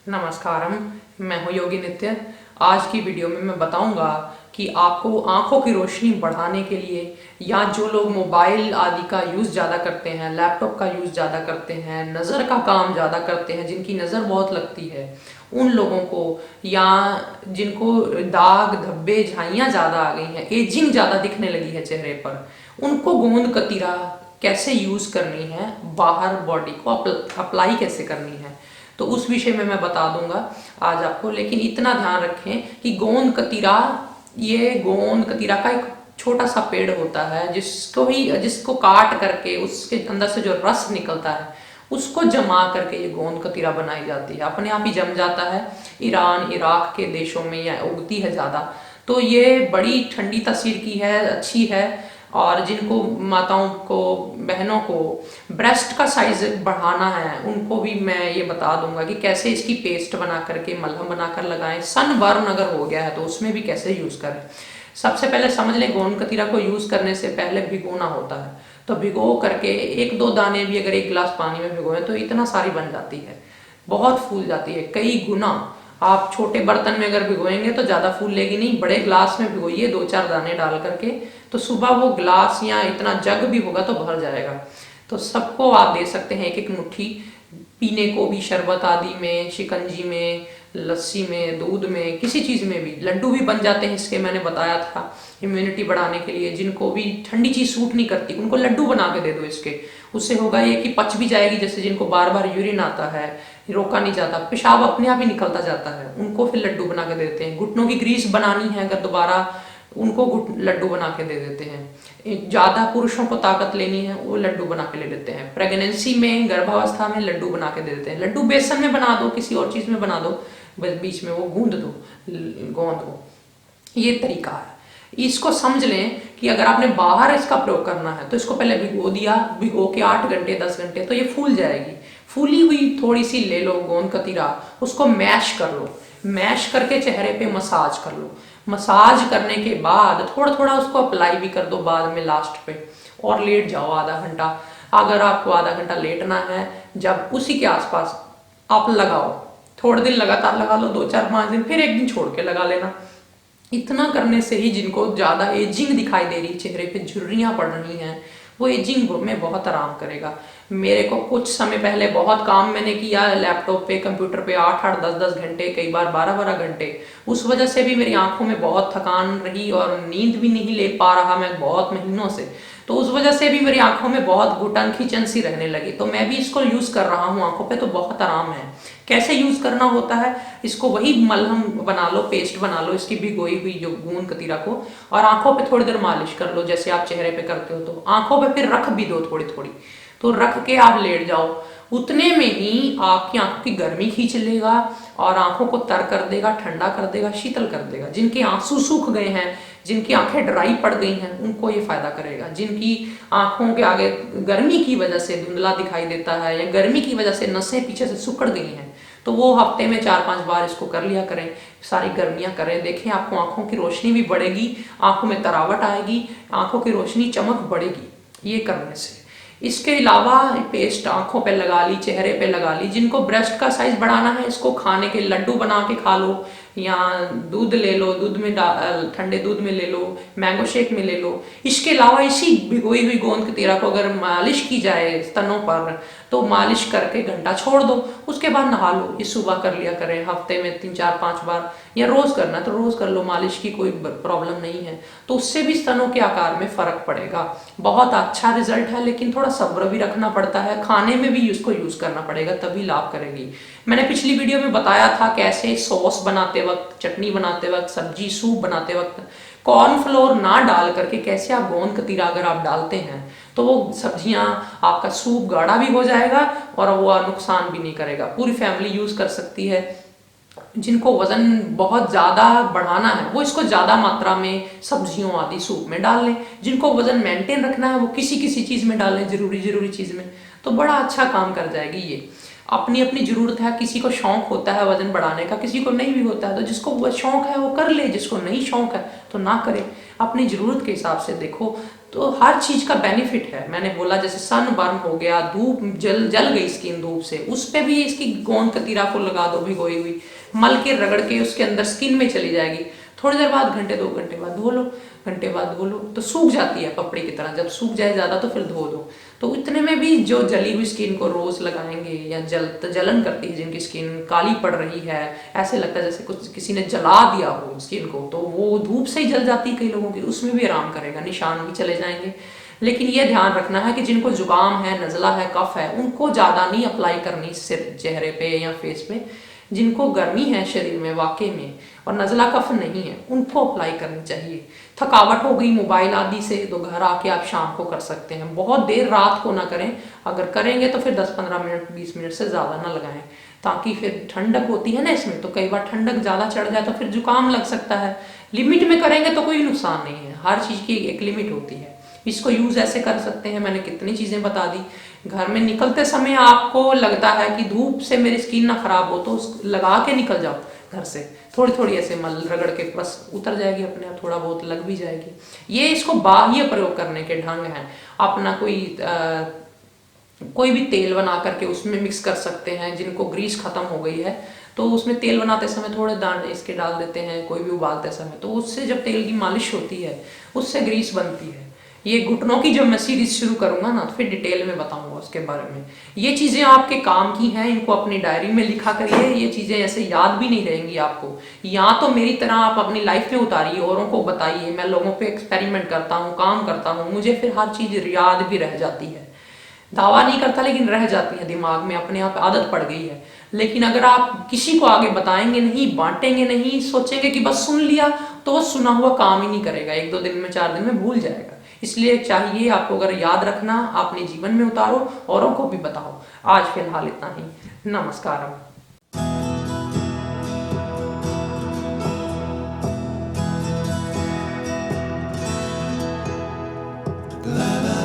नमस्कारम। मैं हूँ योगी नित्य। आज की वीडियो में मैं बताऊंगा कि आपको आंखों की रोशनी बढ़ाने के लिए या जो लोग मोबाइल आदि का यूज़ ज़्यादा करते हैं, लैपटॉप का यूज़ ज़्यादा करते हैं, नज़र का काम ज़्यादा करते हैं, जिनकी नज़र बहुत लगती है, उन लोगों को या जिनको दाग धब्बे झाइयाँ ज़्यादा आ गई हैं, एजिंग ज़्यादा दिखने लगी है चेहरे पर, उनको गोंद कतीरा कैसे यूज़ करनी है, बाहर बॉडी को अप्लाई कैसे करनी है, तो उस विषय में मैं बता दूंगा आज आपको। लेकिन इतना ध्यान रखें कि गोंद कतीरा, ये गोंद कतीरा का एक छोटा सा पेड़ होता है जिसको काट करके उसके अंदर से जो रस निकलता है उसको जमा करके ये गोंद कतीरा बनाई जाती है। अपने आप ही जम जाता है। ईरान इराक के देशों में यह उगती है ज़्यादा। तो ये बड़ी ठंडी तासीर की है, अच्छी है। और जिनको माताओं को, बहनों को ब्रेस्ट का साइज बढ़ाना है, उनको भी मैं ये बता दूंगा कि कैसे इसकी पेस्ट बना करके, मलहम बनाकर लगाएं। सनबर्न अगर हो गया है तो उसमें भी कैसे यूज़ करें। सबसे पहले समझ लें, गोंद कतीरा को यूज़ करने से पहले भिगोना होता है। तो भिगो करके एक दो दाने भी अगर एक गिलास पानी में भिगोएं तो इतना सारी बन जाती है, बहुत फूल जाती है कई गुना। आप छोटे बर्तन में अगर भिगोएंगे तो ज़्यादा फूल लेगी नहीं, बड़े ग्लास में भिगोइए दो चार दाने डाल करके, तो सुबह वो ग्लास या इतना जग भी होगा तो भर जाएगा। तो सबको आप दे सकते हैं एक एक मुट्ठी, पीने को भी, शरबत आदि में, शिकंजी में, लस्सी में, दूध में, किसी चीज़ में भी। लड्डू भी बन जाते हैं इसके, मैंने बताया था, इम्यूनिटी बढ़ाने के लिए। जिनको भी ठंडी चीज़ सूट नहीं करती उनको लड्डू बना के दे दो इसके। उससे होगा ये कि पच भी जाएगी। जैसे जिनको बार बार यूरिन आता है, रोका नहीं जाता, पेशाब अपने आप ही निकलता जाता है, उनको फिर लड्डू बना के देते हैं। घुटनों की ग्रीस बनानी है अगर दोबारा, उनको लड्डू बना के दे देते हैं। ज़्यादा पुरुषों को ताकत लेनी है, वो लड्डू बना के ले लेते हैं। प्रेगनेंसी में, गर्भावस्था में लड्डू बना के दे देते हैं। लड्डू बेसन में बना दो, किसी और चीज़ में बना दो, बीच में वो गूंद दो गोंद को। ये तरीका है। इसको समझ लें कि अगर आपने बाहर इसका प्रयोग करना है तो इसको पहले भिगो दिया, भिगो के 8 घंटे 10 घंटे, तो ये फूल जाएगी। फूली हुई थोड़ी सी ले लो गोंद कतीरा, उसको मैश कर लो, मैश करके चेहरे पे मसाज कर लो। मसाज करने के बाद थोड़ा थोड़ा उसको अप्लाई भी कर दो बाद में, लास्ट पे, और लेट जाओ आधा घंटा। अगर आपको आधा घंटा लेटना है, जब उसी के आसपास आप लगाओ, थोड़े दिन लगातार लगा लो, 2 4 5 दिन, फिर एक दिन छोड़ के लगा लेना। इतना करने से ही जिनको ज़्यादा एजिंग दिखाई दे रही, चेहरे पे झुर्रियाँ पड़ रही हैं, वो एजिंग में बहुत आराम करेगा। मेरे को कुछ समय पहले बहुत काम मैंने किया लैपटॉप पे, कंप्यूटर पे, 8 8 10 10 घंटे, कई बार 12 12 घंटे। उस वजह से भी मेरी आंखों में बहुत थकान रही और नींद भी नहीं ले पा रहा मैं बहुत महीनों से। तो उस वजह से भी मेरी आंखों में बहुत घुटन खींचन सी रहने लगी। तो मैं भी इसको यूज़ कर रहा हूँ आंखों पे, तो बहुत आराम है। कैसे यूज़ करना होता है इसको, वही मलहम बना लो, पेस्ट बना लो इसकी भिगोई हुई जो गोंद कतीरा को, और आंखों पे थोड़ी देर मालिश कर लो जैसे आप चेहरे पे करते हो। तो आंखों पे फिर रख भी दो थोड़ी थोड़ी, तो रख के आप लेट जाओ। उतने में ही आपकी आंखों की गर्मी खींच लेगा और आंखों को तर कर देगा, ठंडा कर देगा, शीतल कर देगा। जिनके आंसू सूख गए हैं, जिनकी आंखें ड्राई पड़ गई हैं, उनको ये फायदा करेगा। जिनकी आंखों के आगे गर्मी की वजह से धुंधला दिखाई देता है या गर्मी की वजह से नसें पीछे से सिकुड़ गई हैं, तो वो हफ्ते में 4 5 बार इसको कर लिया करें, सारी गर्मियां करें। देखें आपको आंखों की रोशनी भी बढ़ेगी, आंखों में तरावट आएगी, आंखों की रोशनी चमक बढ़ेगी ये करने से। इसके अलावा पेस्ट आंखों पे लगा ली, चेहरे पे लगा ली। जिनको ब्रेस्ट का साइज बढ़ाना है, इसको खाने के लड्डू बना के खा लो, या दूध ले लो, दूध में ठंडे दूध में ले लो, मैंगो शेक में ले लो। इसके अलावा इसी भिगोई हुई गोंद कतीरा को अगर मालिश की जाए स्तनों पर, तो मालिश करके घंटा छोड़ दो, उसके बाद नहा लो। ये सुबह कर लिया करें, हफ्ते में 3 4 5 बार, या रोज करना तो रोज कर लो, मालिश की कोई प्रॉब्लम नहीं है। तो उससे भी स्तनों के आकार में फर्क पड़ेगा। बहुत अच्छा रिजल्ट है, लेकिन थोड़ा सब्र भी रखना पड़ता है, खाने में भी इसको यूज करना पड़ेगा, तभी लाभ करेगी। मैंने पिछली वीडियो में बताया था कैसे सॉस बनाते वक्त, चटनी बनाते वक्त, सब्जी सूप बनाते वक्त कॉर्नफ्लोर ना डाल करके कैसे आप गोंद कतीरा अगर आप डालते हैं तो वो सब्जियां, आपका सूप गाढ़ा भी हो जाएगा और वो नुकसान भी नहीं करेगा। पूरी फैमिली यूज कर सकती है। जिनको वजन बहुत ज्यादा बढ़ाना है वो इसको ज्यादा मात्रा में सब्जियों आदि सूप में डाल लें। जिनको वजन मेंटेन रखना है वो किसी किसी चीज में डाल लें, जरूरी चीज में, तो बड़ा अच्छा काम कर जाएगी ये। अपनी अपनी जरूरत है, किसी को शौक होता है वजन बढ़ाने का, किसी को नहीं भी होता है। तो जिसको शौक है वो कर ले, जिसको नहीं शौक है तो ना करे। अपनी जरूरत के हिसाब से देखो, तो हर चीज का बेनिफिट है। मैंने बोला जैसे सन बर्न हो गया, धूप जल गई स्किन धूप से, उस पे भी इसकी गोंद कतीरा को लगा दो भिगोई हुई, मल के रगड़ के उसके अंदर स्किन में चली जाएगी। थोड़ी देर बाद, घंटे 2 घंटे बाद धो लो, घंटे बाद धो लो तो सूख जाती है पपड़ी की तरह। जब सूख जाए ज्यादा तो फिर धो दो। तो इतने में भी जो जली हुई स्किन को रोज लगाएंगे, या जलन करती है जिनकी स्किन काली पड़ रही है, ऐसे लगता है जैसे कुछ किसी ने जला दिया हो स्किन को, तो वो धूप से ही जल जाती है कई लोगों की, उसमें भी आराम करेगा, निशान भी चले जाएंगे। लेकिन ये ध्यान रखना है कि जिनको जुकाम है, नजला है, कफ है, उनको ज्यादा नहीं अप्लाई करनी सिर चेहरे पे या फेस पे। जिनको गर्मी है शरीर में वाकई में और नजला कफ नहीं है, उनको अप्लाई करनी चाहिए। थकावट हो गई मोबाइल आदि से तो घर आके आप शाम को कर सकते हैं, बहुत देर रात को ना करें। अगर करेंगे तो फिर 10-15 मिनट 20 मिनट से ज्यादा ना लगाएं, ताकि फिर ठंडक होती है ना इसमें, तो कई बार ठंडक ज्यादा चढ़ जाए तो फिर जुकाम लग सकता है। लिमिट में करेंगे तो कोई नुकसान नहीं है, हर चीज की एक लिमिट होती है। इसको यूज ऐसे कर सकते हैं, मैंने कितनी चीजें बता दी। घर में निकलते समय आपको लगता है कि धूप से मेरी स्किन ना खराब हो, तो लगा के निकल जाओ घर से, थोड़ी थोड़ी ऐसे मल रगड़ के बस उतर जाएगी अपने आप, थोड़ा बहुत लग भी जाएगी। ये इसको बाह्य प्रयोग करने के ढंग हैं। अपना कोई भी तेल बना करके उसमें मिक्स कर सकते हैं। जिनको ग्रीस खत्म हो गई है तो उसमें तेल बनाते समय थोड़े दाने इसके डाल देते हैं, कोई भी उबालते समय, तो उससे जब तेल की मालिश होती है उससे ग्रीस बनती है। ये घुटनों की जब मैं सीरीज शुरू करूंगा ना तो फिर डिटेल में बताऊंगा उसके बारे में। ये चीजें आपके काम की हैं, इनको अपनी डायरी में लिखा करिए। ये चीजें ऐसे याद भी नहीं रहेंगी आपको, या तो मेरी तरह आप अपनी लाइफ में उतारिए, औरों को बताइए। मैं लोगों पे एक्सपेरिमेंट करता हूँ, काम करता हूँ, मुझे फिर हर चीज याद भी रह जाती है। दावा नहीं करता लेकिन रह जाती है दिमाग में, अपने आप आदत पड़ गई है। लेकिन अगर आप किसी को आगे बताएंगे नहीं, बांटेंगे नहीं, सोचेंगे कि बस सुन लिया, तो वो सुना हुआ काम ही नहीं करेगा, 1-2 दिन में 4 दिन में भूल जाएगा। इसलिए चाहिए आपको अगर याद रखना, अपने जीवन में उतारो, औरों को भी बताओ। आज फिलहाल इतना ही, नमस्कारम। La la